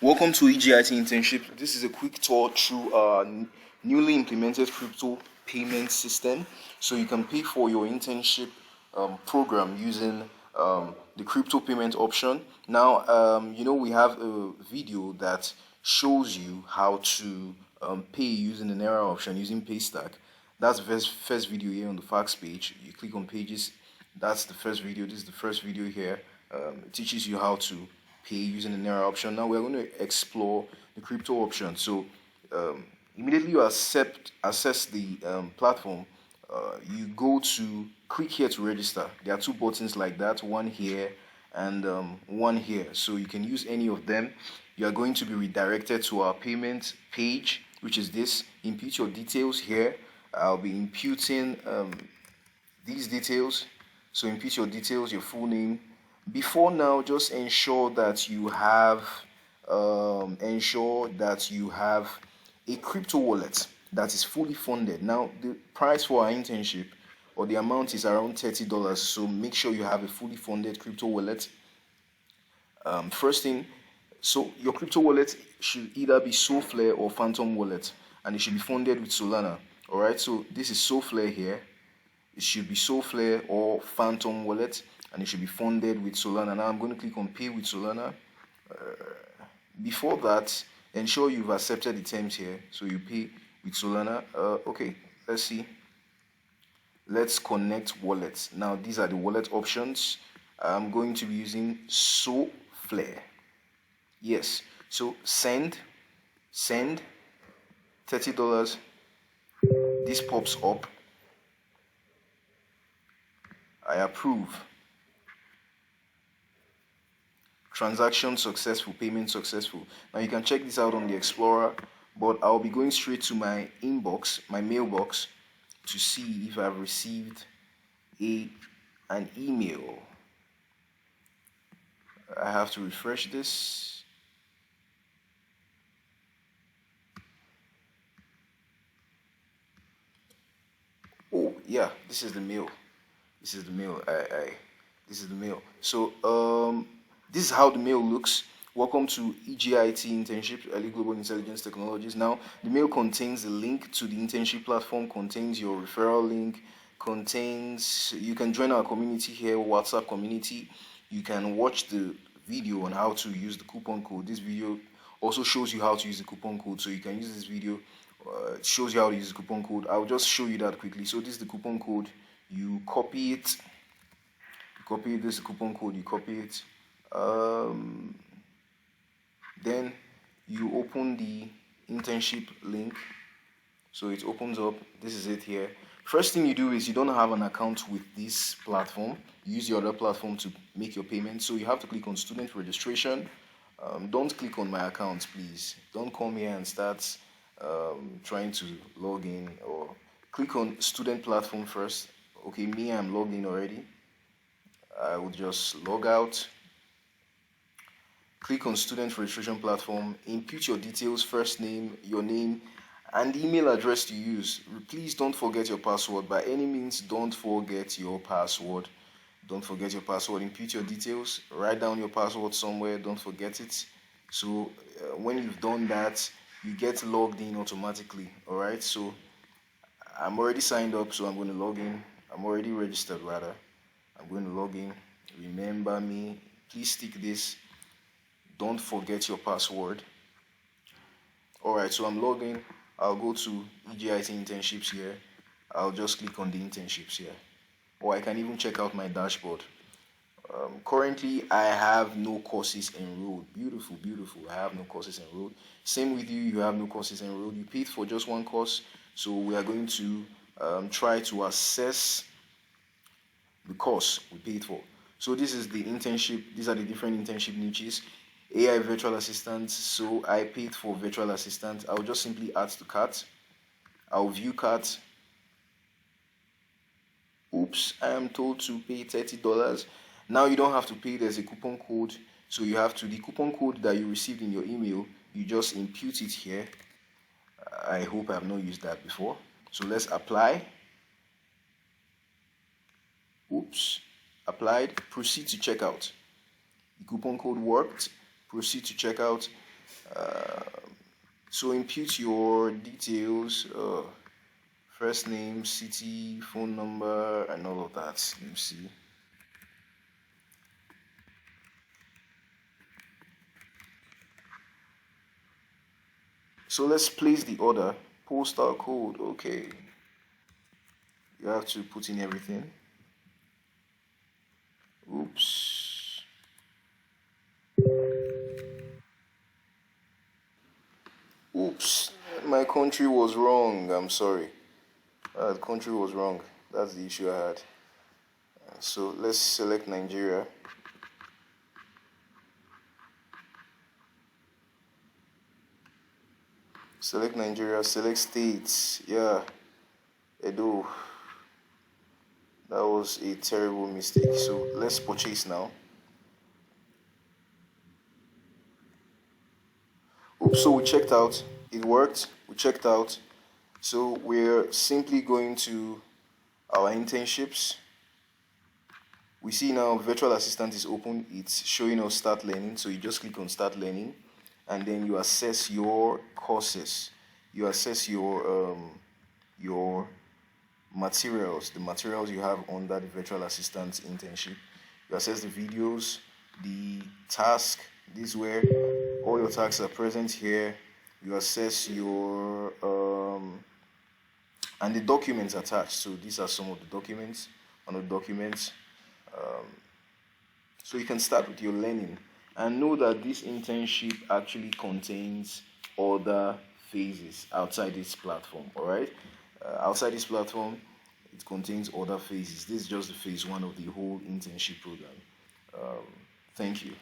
Welcome to EGIT Internship. This is a quick tour through our newly implemented crypto payment system. So you can pay for your internship program using the crypto payment option. Now, we have a video that shows you how to pay using the Naira option using Paystack. That's the first video here on the facts page. You click on pages. That's the first video. This is the first video here. It teaches you how to pay using the Naira option. Now we're going to explore the crypto option. So immediately you access the platform, you go to click here to register. There are two buttons like that, one here and one here. So you can use any of them. You are going to be redirected to our payment page, which is this. Input your details here. I'll be imputing these details. So input your details, your full name. Before now, just ensure that you have a crypto wallet that is fully funded. Now, the price for our internship or the amount is around $30. So make sure you have a fully funded crypto wallet. First thing, so your crypto wallet should either be Solflare or Phantom Wallet, and it should be funded with Solana. All right. So this is Solflare here. It should be Solflare or Phantom Wallet, and it should be funded with Solana. Now I'm going to click on Pay with Solana. Before that, ensure you've accepted the terms here. So you pay with Solana. Okay, let's see. Let's connect wallets. Now these are the wallet options. I'm going to be using Solflare. Yes. So send $30. This pops up. I approve. Transaction successful, payment successful. Now you can check this out on the Explorer, but I'll be going straight to my inbox, my mailbox, to see if I've received an email. I have to refresh this. Oh yeah, this is the mail. This is the mail. This is the mail. So this is how the mail looks. Welcome to EGIT Internship, Early Global Intelligence Technologies. Now, the mail contains the link to the internship platform, contains your referral link, you can join our community here, WhatsApp community. You can watch the video on how to use the coupon code. This video also shows you how to use the coupon code, so you can use this video. It shows you how to use the coupon code. I'll just show you that quickly. So this is the coupon code. You copy it. This is the coupon code. You copy it. Then you open the internship link. So it opens up. This is it here. First thing you do is you don't have an account with this platform. You use your other platform to make your payment. So you have to click on student registration. Don't click on my account, please. Don't come here and start trying to log in, or click on student platform first. Okay, me, I'm logged in already. I will just log out. Click on student registration platform. Input your details, first name, your name, and the email address to use. Please don't forget your password. By any means, don't forget your password. Don't forget your password. Input your details. Write down your password somewhere. Don't forget it. So when you've done that, you get logged in automatically. All right. So I'm already signed up, so I'm going to log in. I'm already registered, rather. I'm going to log in. Remember me. Please stick this. Don't forget your password. All right. So I'm logging. I'll go to EGIT internships here. I'll just click on the internships here. Or I can even check out my dashboard. Currently, I have no courses enrolled. Beautiful, beautiful. I have no courses enrolled. Same with you. You have no courses enrolled. You paid for just one course. So we are going to try to assess the course we paid for. So this is the internship. These are the different internship niches. AI virtual assistant. So I paid for virtual assistant. I'll just simply add to cart. I'll view cart. Oops, I am told to pay $30. Now you don't have to pay. There's a coupon code. So you have to, the coupon code that you received in your email, you just input it here. I hope I have not used that before. So let's apply. Oops, applied. Proceed to checkout. The coupon code worked. Proceed to checkout. So input your details, first name, city, phone number, and all of that. Let me see. So let's place the order. Postal code, okay. You have to put in everything. Oops. Oops. My country was wrong. I'm sorry. The country was wrong. That's the issue I had. So let's select Nigeria. Select Nigeria, select states. Yeah, Edo. That was a terrible mistake. So let's purchase now. Oops, so we checked out. It worked. We checked out. So we're simply going to our internships. We see now virtual assistant is open. It's showing us start learning. So you just click on start learning, and then you assess your courses. You assess your materials, the materials you have under the virtual assistant internship. You assess the videos, the task. This is where all your tasks are present here. You assess your and the documents attached. So these are some of the documents. On the documents, so you can start with your learning and know that this internship actually contains other phases outside this platform. All right, outside this platform, it contains other phases. This is just the phase one of the whole internship program. Thank you.